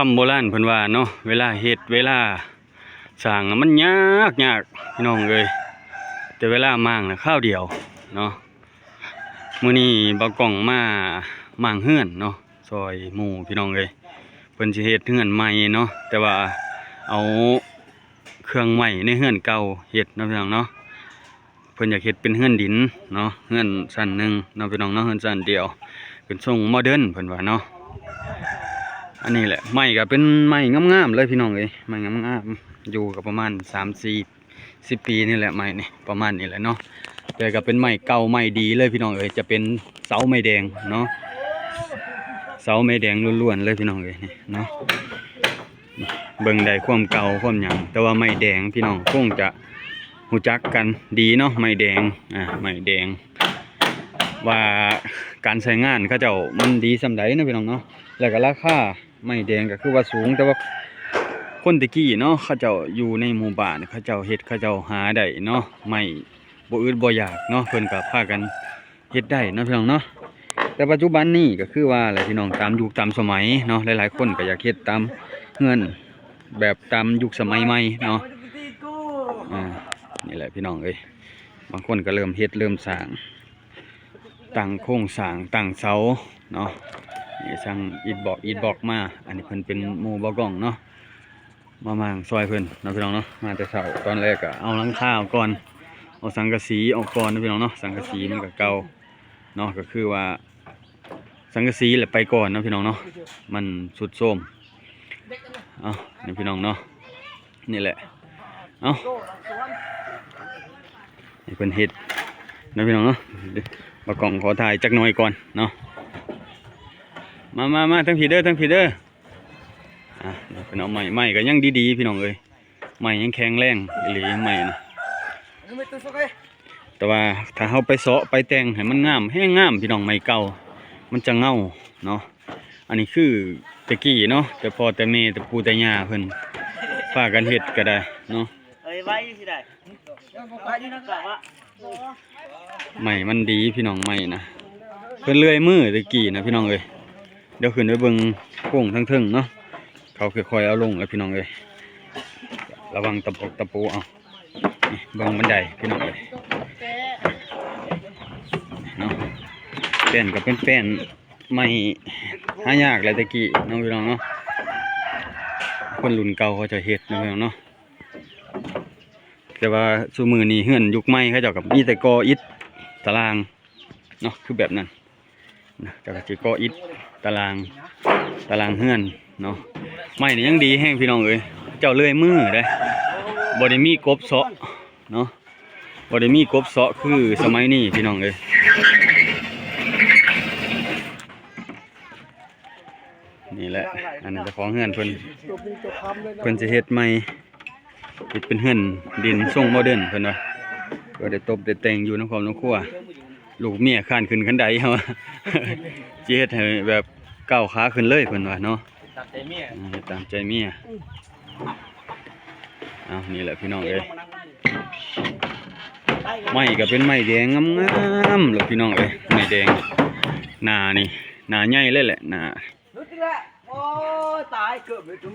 ำโบราณเพิ่นว่าเนาะเวลาเฮ็ดเวลาสร้างน่ะมันยากพี่น้องเอ้ยแต่เวลามั่างน่ะข้าวเดียวเนาะมื้อนี้บ่าวกล้องมามั่างเฮือนเนาะซอยหมู่พี่น้องเอ้ยเพิ่นสิเฮ็ดเฮือนใหม่เนาะแต่ว่าเอาเครื่องใหม่ในเฮือนเก่าเฮ็ดเนาะพี่น้องเนาะเพิ่นอยากเฮ็ดเป็นเฮือนดินเนาะเฮือนชั้นหนึงเนาะพี่น้องเนาะเฮือนชั้นเดียวเป็นทรงโมเดิร์นเพิ่นว่าเนาะอันนี้แหละไม้ก็เป็นไม้งามๆเลยพี่น้องเอ้ยไม้งามๆอยู่กับประมาณ3-4-10 ปีนี่แหละไม้นี่ประมาณนี้แหละเนาะแต่ก็เป็นไม้เก่าไม้ดีเลยพี่น้องเอ้ยจะเป็นเสาไม้แดงเนาะเสาไม้แดงล้วนๆเลยพี่น้องเอ้ยนี่เนาะเบิ่งได้ความเก่าความหยังแต่ว่าไม้แดงพี่น้องคงจะรู้จักกันดีเนาะไม้แดงไม้แดงว่าการใช้งานเขาเจ้ามันดีส่ำใดนะพี่น้องเนาะแล้วก็ราคาไม้แดงก็คือว่าสูงแต่ว่าคนตะกี้เนาะเขาเจ้าอยู่ในหมู่บ้านเขาเจ้าเฮ็ดเขาเจ้าหาได้เนาะไม้บ่อึดบ่อยากเนาะเพิ่นก็พากันเฮ็ดได้เนาะพี่น้องเนาะแต่ปัจจุบันนี้ก็คือว่าอะไรพี่น้องตามยุคตามสมัยเนาะหลายๆคนก็อยากเฮ็ดตามเงินแบบตามยุคสมัยใหม่เนาะนี่แหละพี่น้องเอ้ยบางคนก็เริ่มเฮ็ดเริ่มสร้างตั้งโครงสร้างตั้งเสาเนาะนี่ช่างอิฐบล็อกมาอันนี้เพิ่นเป็นหมู่บ่าวกล้องเนาะมามั่งซอยเพิ่นเนาะพี่น้องเนาะมาแต่เช้าตอนแรกก็เอาหลังคาออกก่อนเอาสังกะสีออกก่อนนะพี่น้องเนาะสังกะสีมันก็เก่าเนาะก็คือว่าสังกะสีแหละไปก่อนนะพี่น้องเนาะมันสุดโทรมเอานี่พี่น้องเนาะนี่แหละเอานี่เพิ่นเฮ็ดนะพี่น้องเนาะบ่าวกล้องขอถ่ายจักหน่อยก่อนเนาะมาทั้งผีเด้อทั้งผีเด้อเป็นเอาใหม่ก็ยังดีๆพี่น้องเอ้ยใหม่ยังแข็งแรงอีหลีใหม่นะแต่ว่าถ้าเฮาไปเสาะไปแต่งให้มันงามแห้งงามพี่น้องใหม่เก่ามันจะเงาเนาะอันนี้คือตะกี้เนาะแต่พ่อแต่แม่แต่ปู่แต่ย่าเพิ่นพากันเฮ็ดก็ได้เนาะใหม่มันดีพี่น้องใหม่นะเพิ่นเลื่อยมือตะกี้นะพี่น้องเอ้ยเดี๋ยวขึ้นไปเบิ่งโค้งทั้งเทิงเนาะเขาค่อยๆเอาลงแล้วพี่น้องเอ้ยระวังตะปูเอานี่เบิ่งบันไดพี่น้องเอ้ยเนาะแป้นก็เป็นแป้นไม่หายากเลยตะกี้น้องพี่น้องเนาะคนรุ่นเก่าเขาจะเฮ็ดนะพี่น้องเนาะแต่ว่าซุมื้อนี้เฮือนยุคใหม่เขาเจ้ากับมีแต่ก่ออิฐตารางเนาะคือแบบนั้นนะเจ้าก็สิก่ออิฐตารางเฮือนเนาะไม้นี่ยังดีแห้งพี่น้องเอ้ยเจ้าเลื่อยมือได้บ่ได้มีกบเสาะเนาะบ่ได้มีกบเสาะคือสมัยนี้พี่น้องเอ้ยนี่แหละอันนั้นเจ้าของเฮือนเพิ่นสิเฮ็ดใหม่เฮ็ดเป็นเฮือนดินทรงโมเดิร์นเพิ่นว่าก็ได้ตบได้แต่งอยู่ในครอบครัวลูกเมียข้านขึ้นคันใดเฮาสิเฮ็ดให้แบบก้าวขาขึ้นเลยเพิ่นว่าเนาะตามใจเมียนี่แหละพี่น้องเอ้ยไม้ก็เป็นไม้แดงงามๆเลยพี่น้องเอ้ยไม้แดงหน้านี่หน้าใหญ่เลยแหละหน้าโอ้ตายเกือบเลยจุ๊บ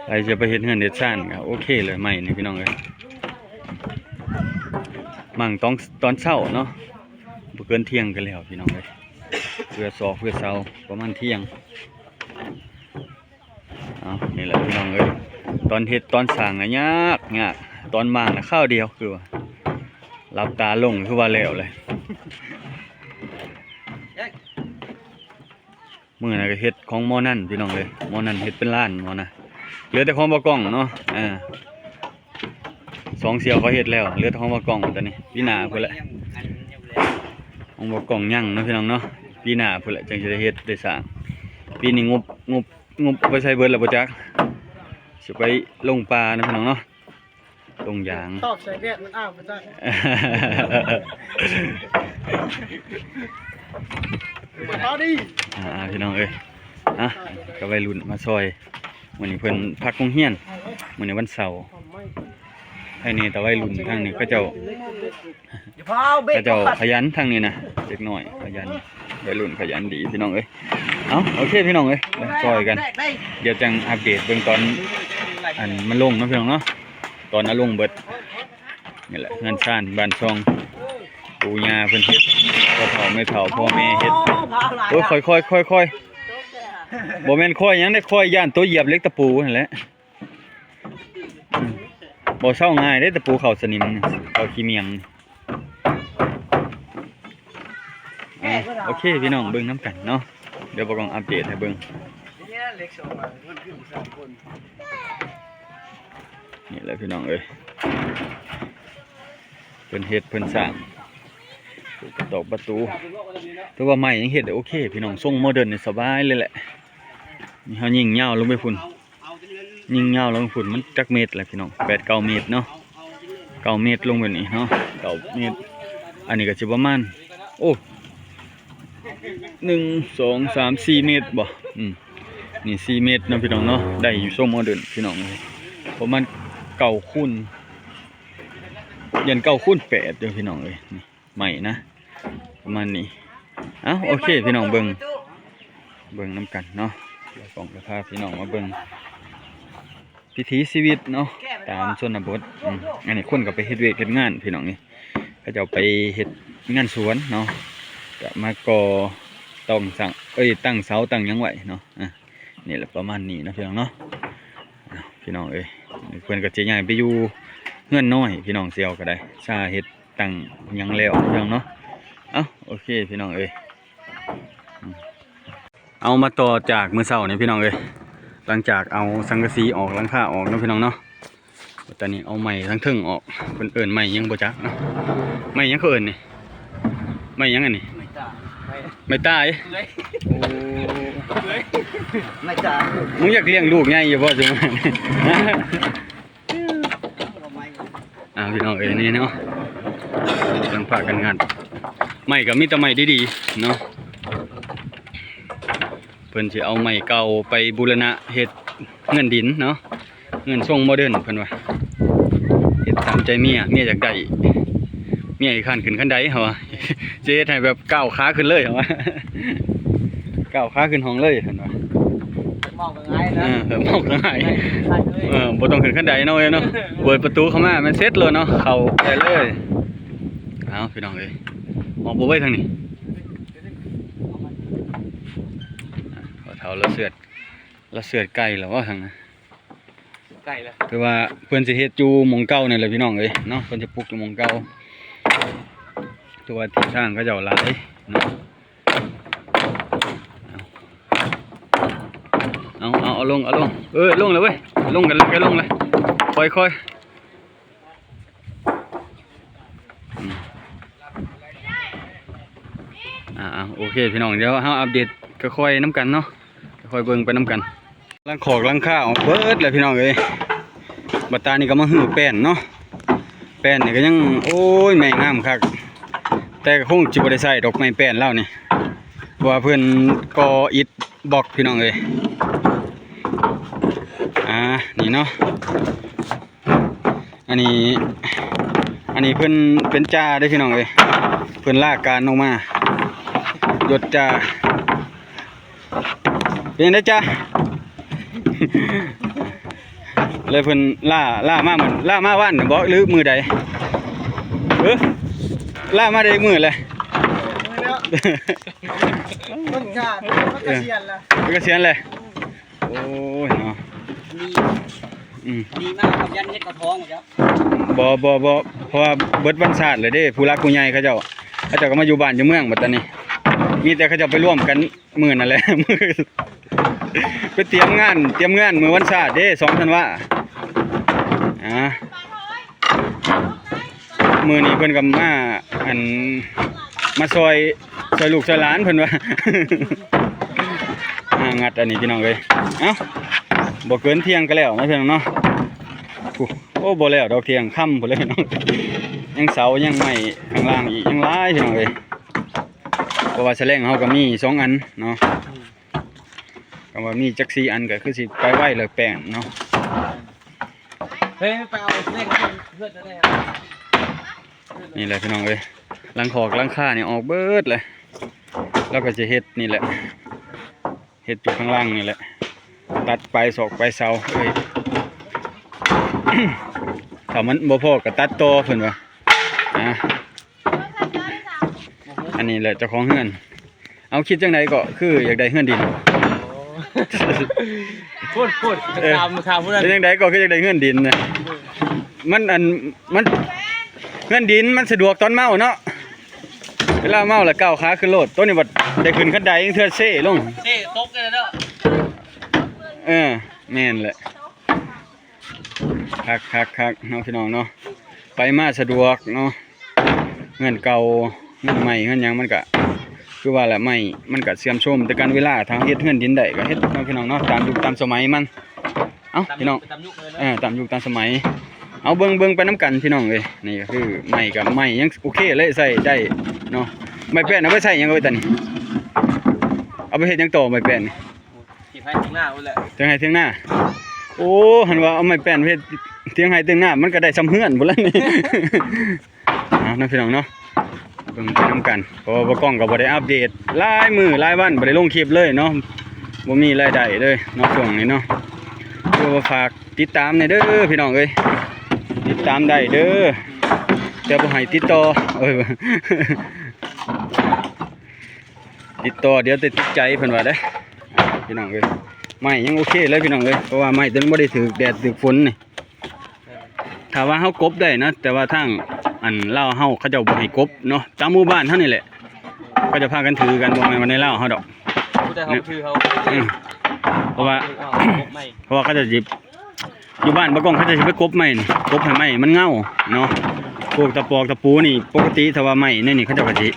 ใครจะไปเฮ็ดเฮือนเฮ็ดซ่านก็โอเคเลยไม้นี่พี่น้องเอ้ยมั่งตอนเช้าเนาะบ่เกินเที่ยงกันแล้วพี่น้องเอ้ยเพื่อเช้าประมาณเที่ยงนี่แหละพี่น้องเอ้ยตอนเฮ็ดตอนสร้างยากตอนมั่งข้าวเดียวคือว่าหลับตาลงคือว่าแล้วเลยมื้อนั้นก็เฮ็ดของหมอนั่นพี่น้องเอ้ยหมอนั่นเฮ็ดเป็นร้านหมอนะเหลือแต่ของบ่กล้องเนาะ2 เสี่ยวเขาเฮ็ดแล้วเหลือแต่ของบ่กล้องตอนนี้ปีหน้าพุ่นแหละของบ่กล้องยังเนาะพี่น้องเนาะปีหน้าพุ่นแหละจังสิได้เฮ็ดได้สร้างปีนี้งบไปใช้เบิดแล้วบ่จักสิไปลงปลานะพี่น้องเนาะลงยางตอบใส่แดดมันอ้าวบ่ได้มาดิพี่น้องเอ้ยก็วัยรุ่นมาซอยมื้อนี้เพิ่นพักโรงเรียนมื้อนี้วันเสาร์ ไอ้นี่แต่วัยรุ่นทางนี้ก็เจ้าขยันทางนี้นะเด็กน้อยขยันวัยรุ่นขยันดีพี่น้องเอ้ยเอาโอเคพี่น้องเอ้ยซอยกันเดี๋ยวจังอัปเดตเบื้องตอนอันมันลงเนาะพี่น้องเนาะตอนนั้นลงเบิดนี่แหละงานซ่านบ้านช่องปู่ย่าเพิ่นเฮ็ดพ่อเฒ่าแม่เฒ่าพ่อแม่เฮ็ดโอ้ยค่อยบ่แม่นค่อยหยังได้ค่อยย่านตัวเหยียบเหล็กตะปูนั่นแหละบ่เซาง่ายเด้ตะปูเข้าสนิมเข้าขี้เมียงโอเคพี่น้องเบิ่งน้ำกันเนาะเดี๋ยวบ่ต้องอัปเดตให้เบิ่งนี่แหละพี่น้องเอ้ยเพิ่นเฮ็ดเพิ่นสร้างตอกประตูแต่ว่าใหม่ยังเฮ็ดได้โอเคพี่น้องทรงโมเดิร์นนี่สบายเลยแหละนี่เฮายิงยาวลงไปพุ่นยิงยาวลงพุ่นมันจักเมตรแหละพี่น้อง8-9 เมตรเนาะ9 เมตรลงไปนี่เนาะ9 เมตรอันนี้ก็สิประมาณโอ้1 2 3 4 เมตรบ่นี่4 เมตรเนาะพี่น้องเนาะได้อยู่ทรงโมเดิร์นพี่น้องเลยประมาณ9 คูณยัน9 คูณ 8เด้อพี่น้องเอ้ยนี่ใหม่นะประมาณนี้เอ้าโอเคพี่น้องเบิ่งน้ำกันเนาะแล้วกล่องจะพาพี่น้องมาเบิ่งพิถีชีวิตเนาะตามชนบทอันนี้คนก็ไปเฮ็ดเวทเฮ็ดงานพี่น้องนี่เขาจะไปเฮ็ดงานสวนเนาะก็มาก่อต้องสั่งตั้งเสาตั้งหยังไว้เนาะนี่แหละประมาณนี้นะพี่น้องเนาะพี่น้องเอ้ยเพิ่นก็สิย้ายไปอยู่เฮือนน้อยพี่น้องเสียวก็ได้ชาเฮ็ดตั้งหยังแล้วพี่น้องเนาะเอ้าโอเคพี่น้องเอ้ยเอามาต่อจากมื้อเช้านี่พี่น้องเอ้ยหลังจากเอาสังกะสีออกหลังคาออกเนาะพี่น้องเนาะตอนนี้เอาไม้ทั้งเทิงออกเพิ่นเอิ้นไม้ยังบ่จักเนาะไม้ยังเขาเอิ้นนี่ไม้ยังอันนี้ไม่ตายโอ้ไม่ตายมึงอยากเลี้ยงลูกใหญ่อยู่บ่จังพี่น้องเอ้ยนี่เนาะกันฝากกันงานไม้ก็มีแต่ไม้ดีๆเนาะเพิ่นสิเอาไม้เก่าไปบูรณะเฮ็ดเงินดินเนาะเงินทรงโมเดิร์นเพิ่นว่าเฮ็ดตามใจเมียอยากได้เมียขั้นขึ้นขั้นใดเหรอสิเฮ็ดให้แบบก้าวขาขึ้นเลยเหรอก้าวขาขึ้นห้องเลยเพิ่นว่าเมาก็ง่ายนะเมาก็ง่ายบ่ต้องขึ้นขั้นใดเนาะเนาะเปิดประตูเข้ามามันเสร็จเลยเนาะเข้าได้เลยเอาพี่น้องเอ้ยมองบ่ไว้ทางนี้เท่าละเสือดไก่แล้วว่าทางนั้นไก่แล้วคือว่าเพิ่นสิเฮ็ดอยู่หม่องเก่านี่แหละพี่น้องเอ้ยเนาะเพิ่นสิปลูกอยู่หม่องเก่าตัวที่สร้างเขาเจ้าหลายเนาะเอาลงลงเลยเว้ยลงกันเลยลงเลยค่อยโอเคพี่น้องเดี๋ยวเฮาอัปเดตค่อยๆน้ำกันเนาะค่อยเบิ่งไปน้ำกันลังขอกลังข้าวเบิดเลยพี่น้องเอ้ยบัดตานี่ก็มาหื้อแป้นเนาะแป้นนี่ก็ยังโอ้ยแม่งามคักแต่ก็คงสิบ่ได้ใส่ดอกไม้แป้นแล้วนี่เพราะว่าเพิ่นก่ออิฐบล็อกพี่น้องเอ้ยนี่เนาะอันนี้เพิ่นเป็นจ่าได้พี่น้องเอ้ยเพิ่นลากการออกมายศจ่าเป็นได้จ้าเลยเพิ่นล่ามาเหมือนล่ามาว่านบ่หรือมือใดล่ามาได้มือเลยมันขาดมันกระเซียนละกระเซียนเลยโอ้ยเนาะดีมากครับยันเฮ็ดกระท้องครับบ่เพราะว่าเบิดวันศาสตร์เลยเด้ผู้รักผู้ใหญ่เขาเจ้าก็มาอยู่บ้านอยู่เมืองบัดตอนนี้มีแต่เขาเจ้าไปร่วมกันมื้อนั่นแหละมื้อไปเตรียมงานมื้อวันศาสตร์เด้2 ธันวามื้อนี้เพิ่นก็มาซอยลูกซอยหลานเพิ่นว่างัดอันนี้พี่น้องเอ้ยเอ้าบ่เกินเที่ยงก็แล้วนะพี่น้องเนาะโอ้บ่แล้วดอกเที่ยงค่ำพุ่นเลยพี่น้องยังเสายังไม้ข้างล่างอีกยังหลายพี่น้องเอ้ยเพราะว่าแฉลงเฮาก็มี2 อันเนาะก็ว่ามีจัก4 อันก็คือสิไปไว้เลยแป้งเนาะ เฮ้ยไปเอาเล่นเพื่อนจะได้นี่แหละพี่น้องเอ้ยหลังคอกหลังคาเนี่ยออกเบิดเลยแล้วก็จะเฮ็ดนี่แหละเฮ็ดอยู่ข้างล่างนี่แหละตัดไปศอกไปเสาเอ้ย ถ้ามันบ่พอก็ตัดต่อเพิ่นว่าอันนี้แหละเจ้าของเฮือนเอาคิดจังไดก็คืออยากได้เฮือนดินพูดตามพูดนั่นจังไดก็คืออยากได้เฮือนดินนะมันเฮือนดินมันสะดวกตอนเมาเนาะเวลาเมาแล้วก้าวขาขึ้นโลดตัวนี้บัดได้ขึ้นคันไดจังเทื่อเซ่ลงเซ่ตกเลยเนาะแม่นแหละคักเนาะพี่น้องเนาะไปมาสะดวกเนาะเงินเก่าเงินใหม่เงินยังมันก็คือว่าแหละไม่มันก็เสื่อมโทรมแต่การเวลาทางเฮ็ดเงินดินได้ก็เฮ็ดเนาะพี่น้องเนาะตามยุคตามสมัยมันเอ้าพี่น้องตามยุคตามสมัยเอาเบิ่งไปน้ำกันพี่น้องเลยนี่ก็คือใหม่กับใหม่ยังโอเคเลยใส่ได้เนาะไม้แป้นเอาไปใส่ยังเอาไปตันนี่เอาไปเฮ็ดยังต่อไม้แป้นนี่ขีดให้ถึงหน้าแหละถึงให้ถึงหน้าโอ้หันว่าเอาไม้แป้นเฮ็ดเถียงให้ถึงหน้ามันก็ได้ซ้ำเฮือนบ่ล่ะนี่เอาพี่น้องเนาะเบิ่งไปน้ำกันเพราะว่ากล้องก็บ่ได้อัปเดตหลายมื้อหลายวันบ่ได้ลงคลิปเลยเนาะบ่มีรายได้เลยเนาะช่วงนี้เนาะก็ฝากติดตามหน่อยเด้อพี่น้องเอ้ยติดตามได้เด้อแต่บ่ให้ติดต่อติดต่อเดี๋ยวติดใจเพิ่นว่าเด้พี่น้องเอ้ยไม้ยังโอเคเลยพี่น้องเอ้ยเพราะว่าไม้ถึงบ่ได้ถูกแดดถูกฝนนี่ถ้าว่าเฮากบได้นะแต่ว่าทางอันเล่าเฮาเขาจะบ่ให้กบเนาะตามหมู่บ้านเฮานี่แหละก็จะพากันถือกันบ่แม่นว่าในเล่าเฮาดอกเพราะว่าเขาจะหยิบอยู่บ้านบ่กองเขาจะสิไปกบไม้นี่กบให้ไม้มันเงาเนาะพวกตะปอกตะปูนี่ปกติถ้าว่าไม้นี่เขาจะก็สิ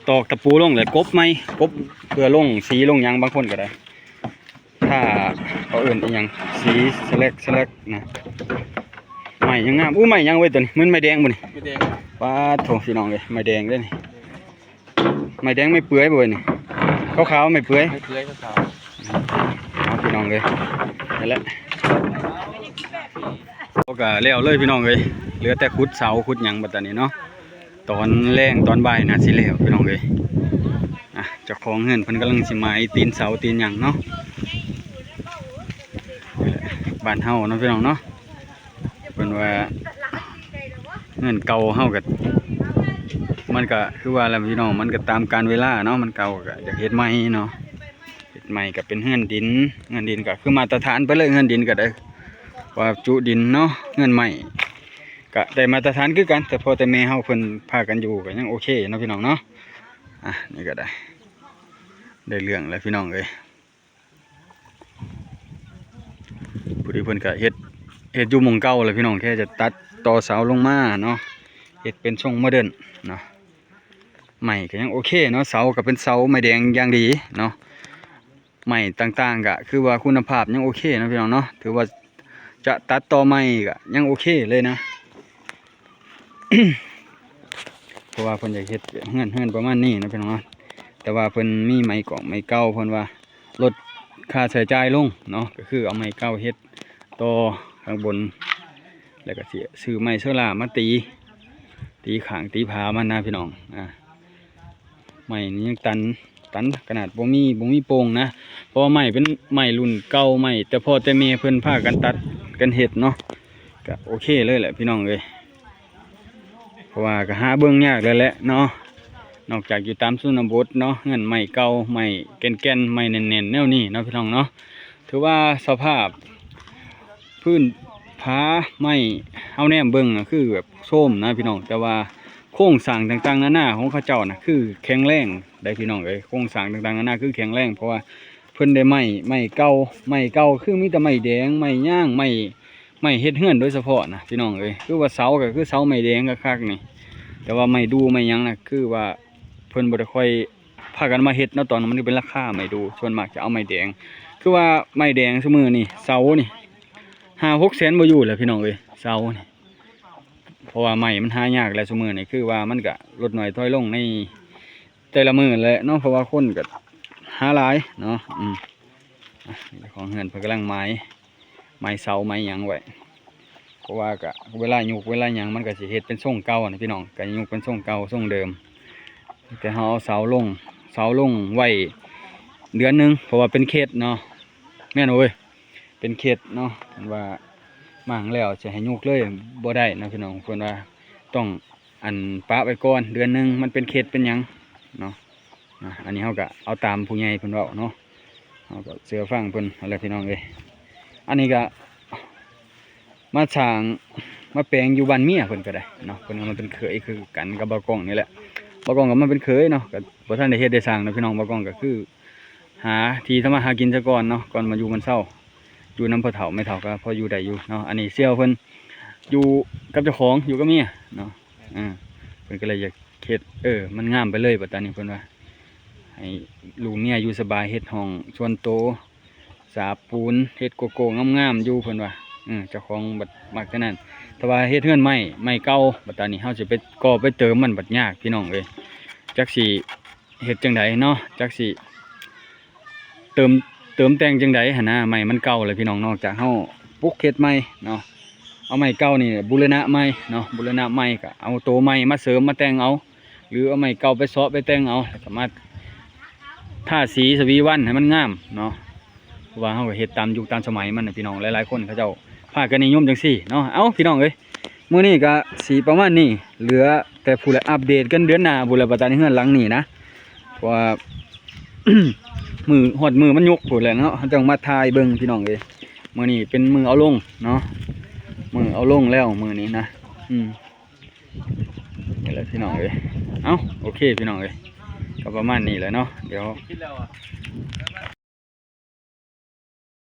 ตอกตะปูลงเลยกบไม้กบเพื่อลงสีลงหยังบางคนก็ได้ถ้าเขาเอิ้นอีหยังสีสแลกนะไม้ยังงามไม้ยังไว้ตัวนี้มันไม้แดงบ่นี่ไม้แดงป้าโถพี่น้องเลยไม้แดงเด้นี่ไม้แดงไม่เปื่อยบ่นี่ขาวๆไม่เปื่อยขาวเอาพี่น้องเลยนั่นแหละก็แล้วเลยพี่น้องเลยเหลือแต่ขุดเสาขุดหยังบัดนี้เนาะตอนแรงตอนบ่ายน่าสิแล้วพี่น้องเลยเจ้าของเฮือนเพิ่นกำลังสิมาตีนเสาตีนหยังเนาะบ้านเฮาเนาะพี่น้องเนาะเพิ่นว่าเงินเก่าเฮาก็มันก็คือว่าแล้วพี่น้องมันก็ตามกาลเวลาเนาะมันเก่าก็อยากเฮ็ดใหม่เนาะเฮ็ดใหม่ก็เป็นเฮือนดินก็คือมาตรฐานไปเลยเฮือนดินก็ได้ว่าจุดินเนาะเฮือนใหม่ก็ได้มาตรฐานคือกันแต่พอแต่แม่เฮาเพิ่นพากันอยู่ก็ยังโอเคเนาะพี่น้องเนาะนี่ก็ได้เรื่องแล้วพี่น้องเอ้ยผู้ที่เพิ่นก็เฮ็ดอยู่หม่องเก่าเลยพี่น้องแค่จะตัดต่อเสาลงมาเนาะเฮ็ดเป็นทรงโมเดิร์นเนาะใหม่ก็ยังโอเคเนาะเสาก็เป็นเสาไม้แดงอย่างดีเนาะใหม่ต่างๆก็คือว่าคุณภาพยังโอเคนะพี่น้องเนาะถือว่าจะตัดต่อใหม่ก็ยังโอเคเลยนะ เพราะว่าเพิ่นอยากเฮ็ดเฮือนประมาณนี้นะพี่น้องเนาะแต่ว่าเพิ่นมีไม้กองไม้เก่าเพิ่นว่าลดค่าใช้จ่ายลงเนาะก็คือเอาไม้เก่าเฮ็ดต่อข้างบนแล้วก็สิซื้อไม้โซล่ามาตีข้างตีผามันนะพี่น้องไม้นี้ยังตันขนาดบ่มีโป่งนะเพราะว่าไม้เป็นไม้รุ่นเก่าไม้แต่พอแต่แม่เพิ่นพากันตัดกันเฮ็ดเนาะก็โอเคเลยแหละพี่น้องเอ้ยเพราะว่าก็หาเบิ่งยากแล้วแหละเนาะนอกจากอยู่ตามชนบทเนาะเงินไม้เก่าไม้แก่นไม้แน่นๆแนวนี้เนาะพี่น้องเนาะถือว่าสภาพพื้นผาไม้เฮาแนมเบิ่งคือแบบโทรมนะพี่น้องแต่ว่าโครงสร้างต่างๆนานาของเขาเจ้านะคือแข็งแรงได้พี่น้องเอ้ยโครงสร้างต่างๆนานาคือแข็งแรงเพราะว่าเพิ่นได้ไม้เก่าคือมีแต่ไม้แดงไม้ย่างไม้เฮ็ดเฮือนโดยเฉพาะนะพี่น้องเอ้ยคือว่าเสาก็คือเสาไม้แดงคักๆนี่แต่ว่าไม้ดูไม้หยังนะคือว่าเพิ่นบ่ได้ค่อยพากันมาเฮ็ดเนาะตอนนั้นมันเป็นราคาไม้ดูส่วนมากจะเอาไม้แดงคือว่าไม้แดงซุมื้อนี่เสานี่5-6 แสนบ่อยู่แล้วพี่น้องเอ้ยเสานี่เพราะว่าไม้มันหายากแล้วซุมื้อนี่คือว่ามันก็ลดน้อยถอยลงในแต่ละมื้อแหละเนาะเพราะว่าคนก็หาหลายเนาะของเฮือนเพิ่นกำลังไม้เสาไม้หยังไว้ เพราะว่าก็เวลายุกเวลาหยังมันก็สิเฮ็ดเป็นทรงเก่านะพี่น้องก็ยุกเป็นทรงเก่าทรงเดิมแต่เฮาเอาเสาลงไว้เดือนหนึงเพราะว่าเป็นเขตเนาะแม่นโอ้ยเป็นเขตเนาะว่ามั่งแล้วจะให้ยุกเลยบ่ได้นะพี่น้องเพิ่นว่าต้องอันปะไว้ก่อนเดือนหนึงมันเป็นเขตเป็นหยังเนาะอันนี้เฮาก็เอาตามผู้ใหญ่เพิ่นเว้าเนาะเฮาก็เชื่อฟังเพิ่นอะไรพี่น้องเอ้ยอันนี้ก็มาสร้างมาแปลงอยู่บ้านเมียเพิ่นก็ได้เนาะเพิ่นก็มันเป็นเขยคือกันกับบ่าวกล้องนี่แหละบ่าวกล้องก็มันเป็นเขยเนาะก็บ่ทันได้เฮ็ดได้สร้างเนาะพี่น้องบ่าวกล้องก็คือหาที่ทำมาหากินซะก่อนเนาะก่อนมาอยู่มันเศร้าอยู่นำพ่อเฒ่าแม่เฒ่าก็พออยู่ได้อยู่เนาะอันนี้เสี่ยวเพิ่นอยู่กับเจ้าของอยู่กับเมียเนาะเพิ่นก็เลยอยากเฮ็ดมันงามไปเลยบัดตอนนี้เพิ่นว่าให้ลูกเมียอยู่สบายเฮ็ดห้องส่วนโตวสาบปูนเฮ็ดโกโก้งามๆอยู่เพิ่นว่าเจ้าของบัดมักแต่นั้นแต่ว่าเฮ็ดเฮือนไม้เก่าบัดตอนนี้เฮาสิไปก่อไปเติมมันบัดยากพี่น้องเอ้ยจักสิเฮ็ดจังไดเนาะจักสิเติมแต่งจังไดหั่นนะไม้มันเก่าเลยพี่น้องนอกจากเฮาปลุกเฮ็ดใหม่เนาะเอาไม้เก่านี่บูรณะใหม่เนาะบูรณะใหม่ก็เอาโตใหม่มาเสริมมาแต่งเอาหรือเอาไม้เก่าไปเซาะไปแต่งเอาแล้วก็มาทาสีสวีวันให้มันงามเนาะเพราะว่าเฮาก็เฮ็ดตามยุคตามสมัยมันน่ะพี่น้องหลายๆคนเขาเจ้าพากันนิยมจังซี่เนาะเอ้าพี่น้องเอ้ยมื้อนี้ก็สีประมาณนี้เหลือแต่ผู้ละอัปเดตกันเดือนหน้าผู้ละประตานเฮือนหลังนี้นะเพราะว่า มือมันยกพูดแหละเนาะต้องมาทายเบิ่งพี่น้องเอ้ยมื้อนี้เป็นมือเอาลงเนาะมือเอาลงแล้วมื้อนี้นะนี่แหละพี่น้องเอ้ยเอ้าโอเคพี่น้องเอ้ยก็ประมาณนี้แหละเนาะเดี๋ยว คิดแล้วอ่ะ